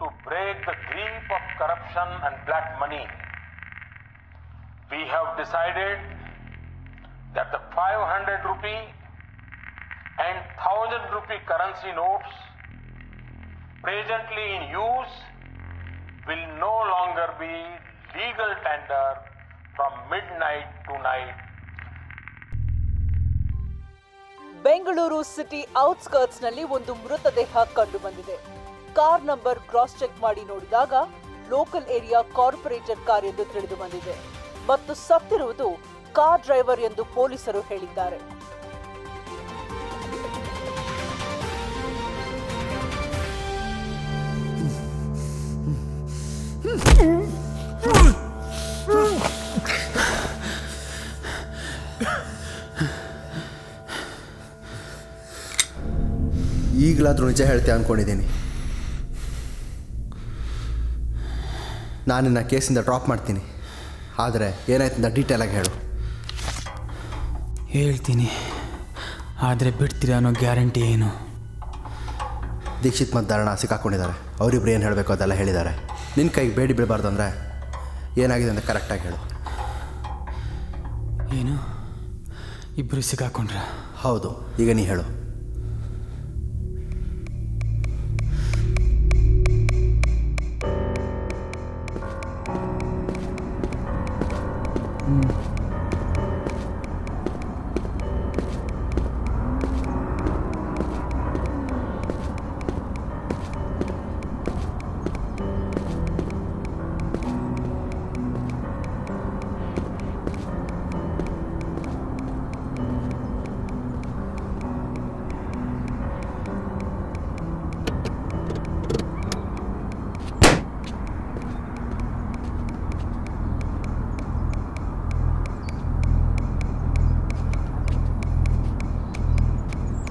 to break the grip of corruption and black money, we have decided that the 500 rupee and 1000 rupee currency notes presently in use will no longer be legal tender from midnight to night. Bengaluru city ಔಟ್ಸ್ಕರ್ಟ್ಸ್ನಲ್ಲಿ ಒಂದು ಮೃತದೇಹ ಕಂಡು ಬಂದಿದೆ. Car number cross check ಮಾಡಿ ನೋಡಿದಾಗ local area corporate car ಎಂದು ತಿಳಿದು ಬಂದಿದೆ ಮತ್ತು ಸತ್ತಿರುವುದು ಕಾರ್ ಡ್ರೈವರ್ ಎಂದು ಪೊಲೀಸರು ಹೇಳಿದ್ದಾರೆ. ಈಗಲಾದರೂ ನಿಜ ಹೇಳ್ತೆ ಅಂದ್ಕೊಂಡಿದ್ದೀನಿ. ನಾನಿನ್ನ ಕೇಸಿಂದ ಡ್ರಾಪ್ ಮಾಡ್ತೀನಿ. ಆದರೆ ಏನಾಯ್ತು ಅಂತ ಡೀಟೇಲಾಗಿ ಹೇಳು. ಹೇಳ್ತೀನಿ, ಆದರೆ ಬಿಡ್ತೀರಾ ಅನ್ನೋ ಗ್ಯಾರಂಟಿ ಏನು? ದೀಕ್ಷಿತ್ ಮತ್ತು ಧಾರಣ ಸಿಕ್ಕಾಕೊಂಡಿದ್ದಾರೆ. ಅವರಿಬ್ರು ಏನು ಹೇಳಬೇಕು ಅದೆಲ್ಲ ಹೇಳಿದ್ದಾರೆ. ನಿನ್ನ ಕೈಗೆ ಬೇಡಿ ಬೀಳಬಾರ್ದು ಅಂದರೆ ಏನಾಗಿದೆ ಅಂತ ಕರೆಕ್ಟಾಗಿ ಹೇಳು. ಏನು, ಇಬ್ಬರು ಸಿಕ್ಕಾಕೊಂಡ್ರ? ಹೌದು, ಈಗ ನೀ ಹೇಳು.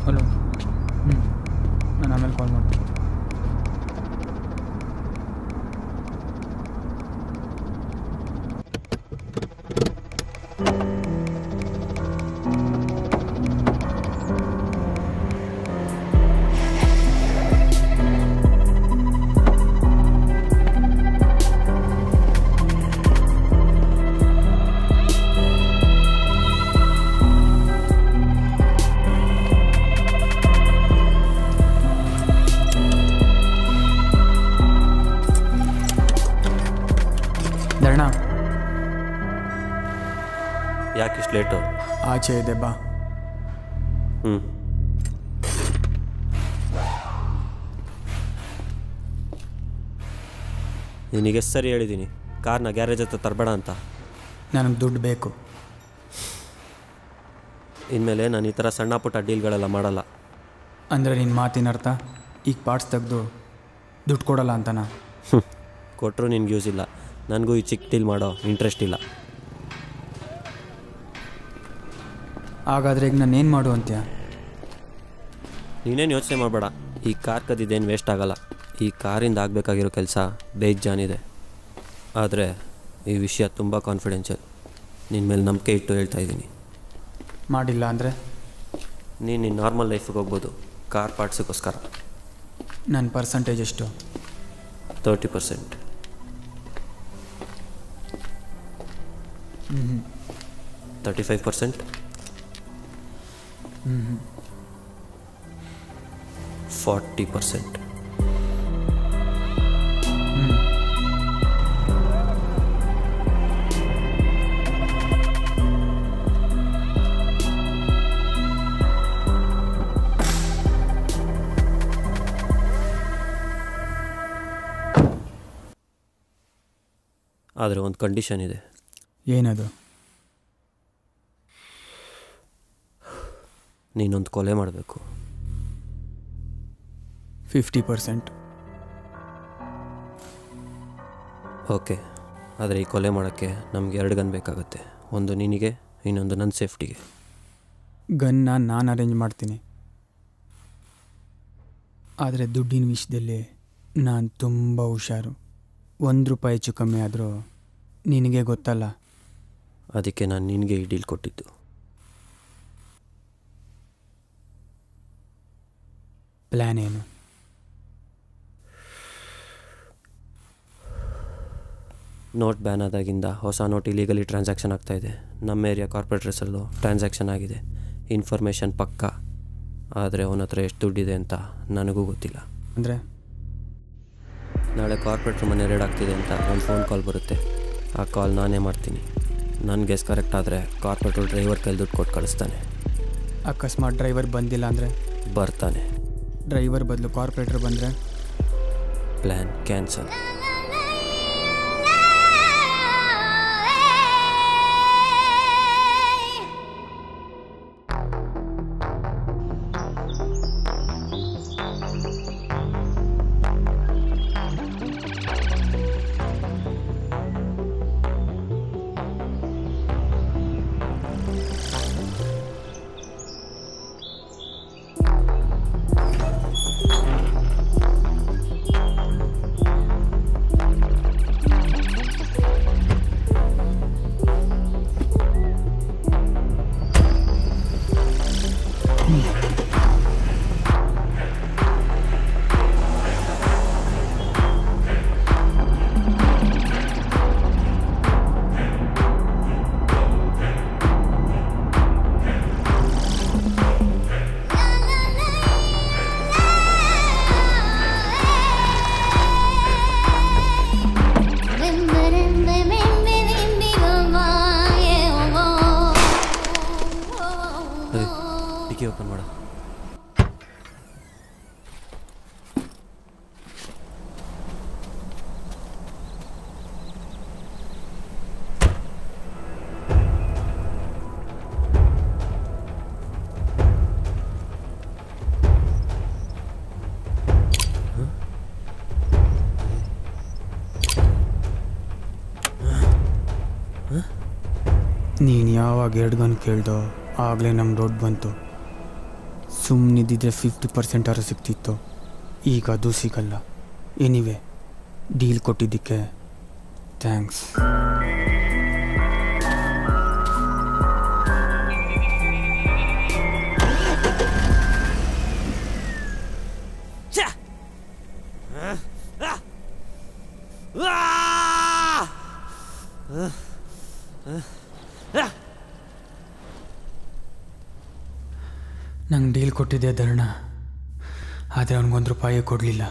ಹಲೋ, ನಾನು ಆಮೇಲೆ ಕಾಲ್ ಮಾಡ್ತೀನಿ. ಧರ್ಣ, ಯಾಕಿಷ್ಟು ಲೇಟು? ಆಚೆ ಇದೆ ಬಾ. ನಿನಗೆ ಸರಿ ಹೇಳಿದ್ದೀನಿ, ಕಾರ್ನ ಗ್ಯಾರೇಜ್ ಹತ್ರ ತರಬೇಡ ಅಂತ. ನನಗೆ ದುಡ್ಡು ಬೇಕು. ಇನ್ಮೇಲೆ ನಾನು ಈ ಥರ ಸಣ್ಣ ಪುಟ್ಟ ಡೀಲ್ಗಳೆಲ್ಲ ಮಾಡಲ್ಲ. ಅಂದರೆ ನಿನ್ನ ಮಾತಿನ ಅರ್ಥ ಈಗ ಪಾರ್ಟ್ಸ್ ತೆಗೆದು ದುಡ್ಡು ಕೊಡಲ್ಲ ಅಂತನಾ? ಕೊಟ್ಟರು ನಿನ್ಗೆ ಯೂಸ್ ಇಲ್ಲ. ನನಗೂ ಈ ಚಿಕ್ಕ ಡೀಲ್ ಮಾಡೋ ಇಂಟ್ರೆಸ್ಟ್ ಇಲ್ಲ. ಹಾಗಾದರೆ ಈಗ ನಾನು ಏನು ಮಾಡು ಅಂತೀಯ? ನೀನೇನು ಯೋಚನೆ ಮಾಡಬೇಡ. ಈ ಕಾರ್ ಕದಿದ್ದೇನು ವೇಸ್ಟ್ ಆಗಲ್ಲ. ಈ ಕಾರಿಂದ ಆಗಬೇಕಾಗಿರೋ ಕೆಲಸ ಬೇಜಾನಿದೆ. ಆದರೆ ಈ ವಿಷಯ ತುಂಬ ಕಾನ್ಫಿಡೆನ್ಷಿಯಲ್. ನಿನ್ನ ಮೇಲೆ ನಂಬಿಕೆ ಇಟ್ಟು ಹೇಳ್ತಾ ಇದ್ದೀನಿ. ಮಾಡಿಲ್ಲ ಅಂದರೆ ನೀನು ನಿನ್ನ ನಾರ್ಮಲ್ ಲೈಫಿಗೆ ಹೋಗ್ಬೋದು, ಕಾರ್ ಪಾರ್ಟ್ಸಿಗೋಸ್ಕರ. ನನ್ನ ಪರ್ಸಂಟೇಜ್ ಎಷ್ಟು? 30%. 35%. 40%. ಆದರೆ ಒಂದು ಕಂಡೀಷನ್ ಇದೆ. ಏನದು? ನೀನೊಂದು ಕೊಲೆ ಮಾಡಬೇಕು. 50%. ಓಕೆ, ಆದರೆ ಈ ಕೊಲೆ ಮಾಡೋಕ್ಕೆ ನಮಗೆ 2 ಗನ್ ಬೇಕಾಗುತ್ತೆ. ಒಂದು ನಿನಗೆ, ಇನ್ನೊಂದು ನನ್ನ ಸೇಫ್ಟಿಗೆ. ಗನ್ನ ನಾನು ಅರೇಂಜ್ ಮಾಡ್ತೀನಿ. ಆದರೆ ದುಡ್ಡಿನ ವಿಷಯದಲ್ಲಿ ನಾನು ತುಂಬ ಹುಷಾರು. 1 ರೂಪಾಯಿ ಹೆಚ್ಚು ಕಮ್ಮಿ ಆದರೂ ನಿನಗೆ ಗೊತ್ತಲ್ಲ. ಅದಕ್ಕೆ ನಾನು ನಿನಗೆ ಈ ಡೀಲ್ ಕೊಟ್ಟಿದ್ದು. ಪ್ಲ್ಯಾನ್ ಏನು? ನೋಟ್ ಬ್ಯಾನ್ ಆದಾಗಿಂದ ಹೊಸ ನೋಟ್ ಇಲೀಗಲಿ ಟ್ರಾನ್ಸಾಕ್ಷನ್ ಆಗ್ತಾಯಿದೆ. ನಮ್ಮ ಏರಿಯಾ ಕಾರ್ಪೊರೇಟ್ರಸಲ್ಲೂ ಟ್ರಾನ್ಸಾಕ್ಷನ್ ಆಗಿದೆ. ಇನ್ಫಾರ್ಮೇಷನ್ ಪಕ್ಕ. ಆದರೆ ಅವನ ಹತ್ರ ಎಷ್ಟು ದುಡ್ಡಿದೆ ಅಂತ ನನಗೂ ಗೊತ್ತಿಲ್ಲ. ಅಂದರೆ ನಾಳೆ ಕಾರ್ಪೊರೇಟ್ರ್ ಮನೆ ರೇಡ್ ಆಗ್ತಿದೆ ಅಂತ ಒಂದು ಫೋನ್ ಕಾಲ್ ಬರುತ್ತೆ. ಆ ಕಾಲ್ ನಾನೇ ಮಾಡ್ತೀನಿ. ನನ್ನ ಗೆಸ್ ಕರೆಕ್ಟ್ ಆದರೆ ಕಾರ್ಪೊರೇಟ್ರು ಡ್ರೈವರ್ ಕೈಲಿ ದುಡ್ಡು ಕೊಟ್ಟು ಕಳಿಸ್ತಾನೆ. ಅಕಸ್ಮಾತ್ ಡ್ರೈವರ್ ಬಂದಿಲ್ಲ ಅಂದರೆ? ಬರ್ತಾನೆ. ಡ್ರೈವರ್ ಬದಲು ಕಾರ್ಪೊರೇಟ್ರ್ ಬಂದರೆ? Plan cancel. ಓಪನ್ ಮಾಡ. ನೀನು ಯಾವಾಗ 2 ಗನ್ ಕೇಳ್ದೋ ಆಗಲೇ ನಮ್ಗೆ ರೋಡ್ ಬಂತು. ಸುಮ್ಮನಿದ್ದಿದ್ರೆ 50% ಆರು ಸಿಗ್ತಿತ್ತು. ಈಗ ಅದು ಸಿಗಲ್ಲ. ಎನಿವೆ, ಡೀಲ್ ಕೊಟ್ಟಿದ್ದಕ್ಕೆ ಥ್ಯಾಂಕ್ಸ್. ನಂಗೆ ಡೀಲ್ ಕೊಟ್ಟಿದ್ದೆ ಧರ್ಣ, ಆದರೆ ಅವನಿಗೊಂದು ರೂಪಾಯಿ ಕೊಡಲಿಲ್ಲ.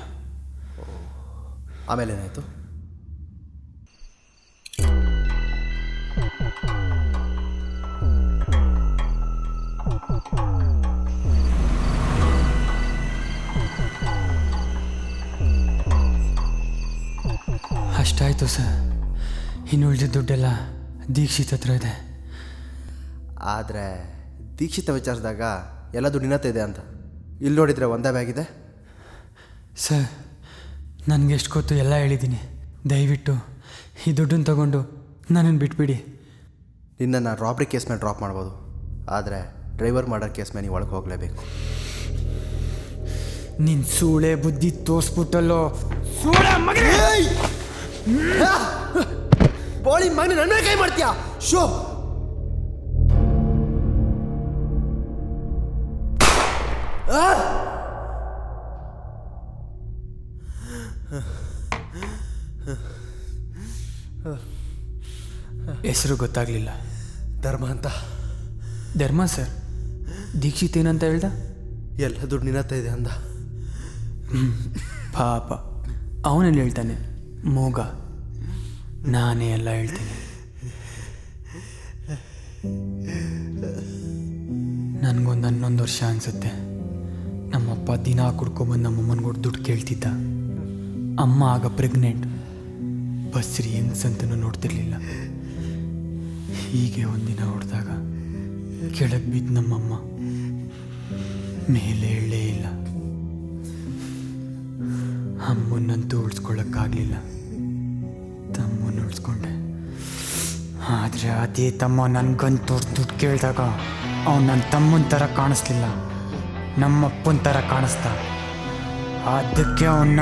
ಆಮೇಲೆ ಏನಾಯಿತು? ಅಷ್ಟಾಯಿತು ಸರ್. ಇನ್ನು ಉಳಿದ ದುಡ್ಡೆಲ್ಲ ದೀಕ್ಷಿತ್ ಹತ್ರ ಇದೆ. ಆದರೆ ದೀಕ್ಷಿತ ವಿಚಾರಿಸಿದಾಗ ಎಲ್ಲ ದುಡ್ಡು ನಿನ್ನತ್ತ ಇದೆ ಅಂತ. ಇಲ್ಲಿ ನೋಡಿದರೆ ಒಂದೇ ಬ್ಯಾಗ್ ಇದೆ. ಸರ್, ನನಗೆ ಎಷ್ಟು ಗೊತ್ತು ಎಲ್ಲ ಹೇಳಿದ್ದೀನಿ. ದಯವಿಟ್ಟು ಈ ದುಡ್ಡನ್ನು ತಗೊಂಡು ನನ್ನನ್ನು ಬಿಟ್ಬಿಡಿ. ನಿನ್ನನ್ನು ರಾಬ್ರಿ ಕೇಸ್ ಮೇಲೆ ಡ್ರಾಪ್ ಮಾಡ್ಬೋದು, ಆದರೆ ಡ್ರೈವರ್ ಮಾಡೋ ಕೇಸ್ ಮೇಲೆ ನೀವು ಒಳಗೆ ಹೋಗಲೇಬೇಕು. ನಿನ್ನ ಸೂಳೆ ಬುದ್ಧಿ ತೋರಿಸ್ಬಿಟ್ಟಲ್ಲೋ ಸೂಳೆ ಮಗನೇ. ಬೋಳಿ ಮಗನೇ, ನನ್ನ ಕೈ ಮಾಡ್ತೀಯಾ? ಶೋ ಹೆಸರು ಗೊತ್ತಾಗಲಿಲ್ಲ. ಧರ್ಮ ಅಂತ. ಧರ್ಮ ಸರ್. ದೀಕ್ಷಿತ್ ಏನಂತ ಹೇಳ್ದ? ಎಲ್ಲ ದುಡ್ಡು ನಿನ್ನತ್ತ ಇದೆ ಅಂದ. ಪಾಪ, ಅವನಲ್ಲಿ ಹೇಳ್ತಾನೆ ಮೂಗ. ನಾನೇ ಎಲ್ಲ ಹೇಳ್ತೀನಿ. ನನಗೊಂದು 11 ವರ್ಷ ಅನಿಸುತ್ತೆ. ನಮ್ಮಪ್ಪ ದಿನ ಕುಡ್ಕೊಬಂದು ನಮ್ಮಮ್ಮನಿಗೆ ದುಡ್ಡು ಕೇಳ್ತಿದ್ದ. ಅಮ್ಮ ಆಗ ಪ್ರೆಗ್ನೆಂಟ್. ಬಸ್ರಿ ಹೆಂಗ್ಸಂತನೂ ನೋಡ್ತಿರ್ಲಿಲ್ಲ. ಹೀಗೆ ಒಂದಿನ ಹೊಡೆದಾಗ ಕೆಳಗೆ ಬಿದ್ದು ನಮ್ಮಮ್ಮ ಮೇಲೆ ಹೇಳೇ ಇಲ್ಲ. ಅಮ್ಮನಂತೂ ಉಳಿಸ್ಕೊಳ್ಳೋಕ್ಕಾಗಲಿಲ್ಲ. ತಮ್ಮನ್ನು ಉಳಿಸ್ಕೊಂಡೆ. ಆದರೆ ಅದೇ ತಮ್ಮ ನನಗಂತೂ ದುಡ್ಡು ಕೇಳಿದಾಗ ಅವನು ನನ್ನ ತಮ್ಮನ ಥರ ಕಾಣಿಸ್ಲಿಲ್ಲ, ನಮ್ಮಪ್ಪನ ಥರ ಕಾಣಿಸ್ತಾ. ಅದಕ್ಕೆ ಅವನ್ನ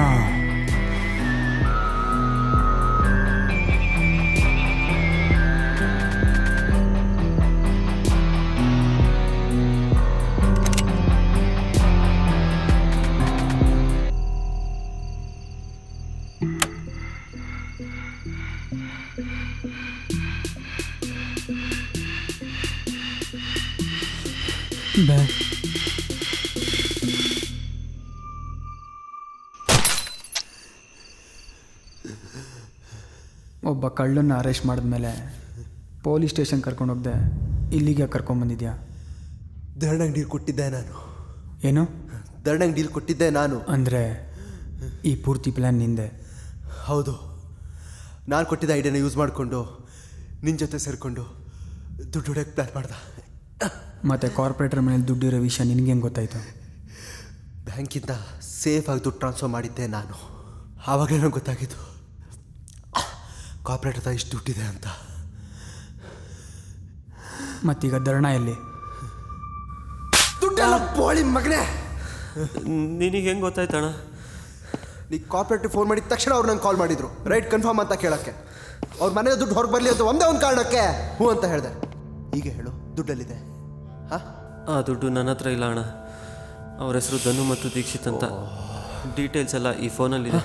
ಒಬ್ಬ ಕಳ್ಳನ್ನ ಅರೆಸ್ಟ್ ಮಾಡಿದ್ಮೇಲೆ ಪೊಲೀಸ್ ಸ್ಟೇಷನ್ ಕರ್ಕೊಂಡೋಗ್ದೆ, ಇಲ್ಲಿಗೆ ಕರ್ಕೊಂಬಂದಿದ್ಯಾ? ಧರಣಂಗೆ ಡೀಲ್ ಕೊಟ್ಟಿದ್ದೆ ನಾನು. ಏನು? ಧರಣಂಗೆ ಡೀಲ್ ಕೊಟ್ಟಿದ್ದೆ ನಾನು. ಅಂದರೆ ಈ ಪೂರ್ತಿ ಪ್ಲ್ಯಾನ್ ನಿಂದೆ? ಹೌದು. ನಾನು ಕೊಟ್ಟಿದ್ದ ಐಡಿಯಾನ ಯೂಸ್ ಮಾಡಿಕೊಂಡು ನಿನ್ನ ಜೊತೆ ಸೇರಿಕೊಂಡು ದುಡ್ಡು ಹೊಡೆಯೋಕ್ಕೆ ಪ್ಲ್ಯಾನ್ ಮಾಡ್ದೆ. ಮತ್ತು ಕಾರ್ಪೊರೇಟರ್ ಮನೇಲಿ ದುಡ್ಡಿರೋ ವಿಷಯ ನಿನಗೆ ಹೆಂಗೆ ಗೊತ್ತಾಯಿತು? ಬ್ಯಾಂಕಿಂದ ಸೇಫಾಗಿ ದುಡ್ಡು ಟ್ರಾನ್ಸ್ಫರ್ ಮಾಡಿದ್ದೆ ನಾನು. ಆವಾಗಲೇ ನನಗೆ ಗೊತ್ತಾಗಿತ್ತು ಕಾರ್ಪೊರೇಟರ್ ಇಷ್ಟು ದುಡ್ಡಿದೆ ಅಂತ. ಮತ್ತೀಗ ಧರಣ ಎಲ್ಲಿ? ದುಡ್ಡೆಲ್ಲ ಬೋಳಿ ಮಗನೇ. ನಿನಗೆ ಹೆಂಗೆ ಗೊತ್ತಾಯ್ತಣ್ಣ? ನೀ ಕಾರ್ಪೊರೇಟ್ರಿಗೆ ಫೋನ್ ಮಾಡಿದ ತಕ್ಷಣ ಅವ್ರು ನಂಗೆ ಕಾಲ್ ಮಾಡಿದ್ರು, ರೈಟ್ ಕನ್ಫರ್ಮ್ ಅಂತ ಕೇಳೋಕ್ಕೆ. ಅವ್ರ ಮನೆ ದುಡ್ಡು ಹೊರಗೆ ಬರಲಿ ಅಂತ ಒಂದೇ ಒಂದು ಕಾರಣಕ್ಕೆ ಹ್ಞೂ ಅಂತ ಹೇಳಿದೆ. ಈಗ ಹೇಳು, ದುಡ್ಡಲ್ಲಿದೆ? ಹಾಂ, ಆ ದುಡ್ಡು ನನ್ನ ಹತ್ರ ಇಲ್ಲ ಅಣ್ಣ. ಅವ್ರ ಹೆಸರು ಧನು ಮತ್ತು ದೀಕ್ಷಿತ್ ಅಂತ. ಡೀಟೇಲ್ಸ್ ಎಲ್ಲ ಈ ಫೋನಲ್ಲಿದೆ.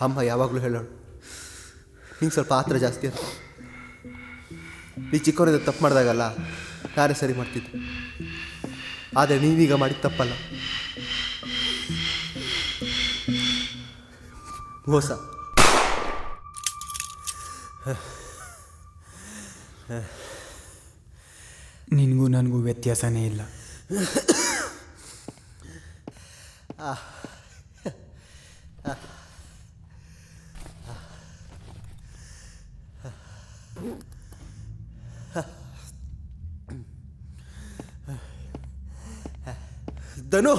ಅಮ್ಮ ಯಾವಾಗಲೂ ಹೇಳೋಳು, ನಿಂಗೆ ಸ್ವಲ್ಪ ಆತರ ಜಾಸ್ತಿ ಅಂತ. ನೀ ಚಿಕ್ಕವರಿಂದ ತಪ್ಪು ಮಾಡಿದಾಗಲ್ಲ ನಾನೇ ಸರಿ ಮಾಡ್ತಿದ್ದೆ. ಆದರೆ ನೀನೀಗ ಮಾಡಿದ ತಪ್ಪಲ್ಲ, ಮೋಸ. ನಿನಗೂ ನನಗೂ ವ್ಯತ್ಯಾಸನೇ ಇಲ್ಲ. ಧನು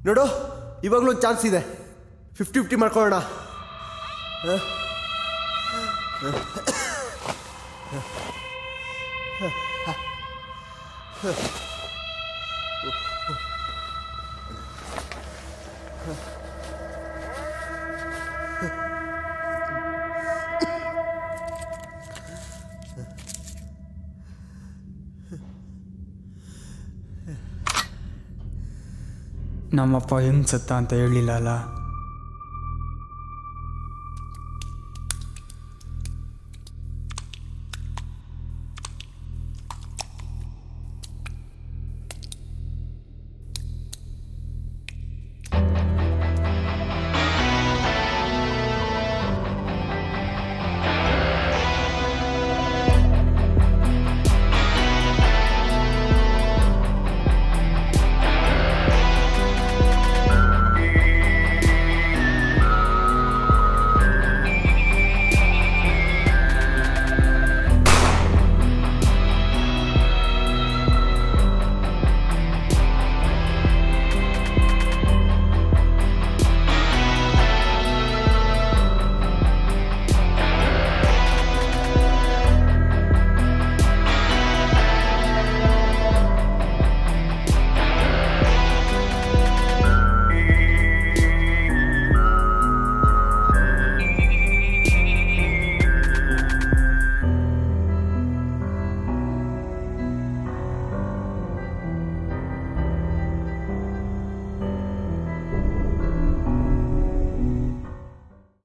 ನೋಡು, ಇವಾಗಲೂ ಒಂದು ಚಾನ್ಸ್ ಇದೆ. 50-50 ಮಾಡ್ಕೊಳ್ಳೋಣ. ನಮ್ಮಪ್ಪ ಹೆಂಗೆ ಸತ್ತ ಅಂತ ಹೇಳಿಲ್ಲ ಅಲ್ಲ?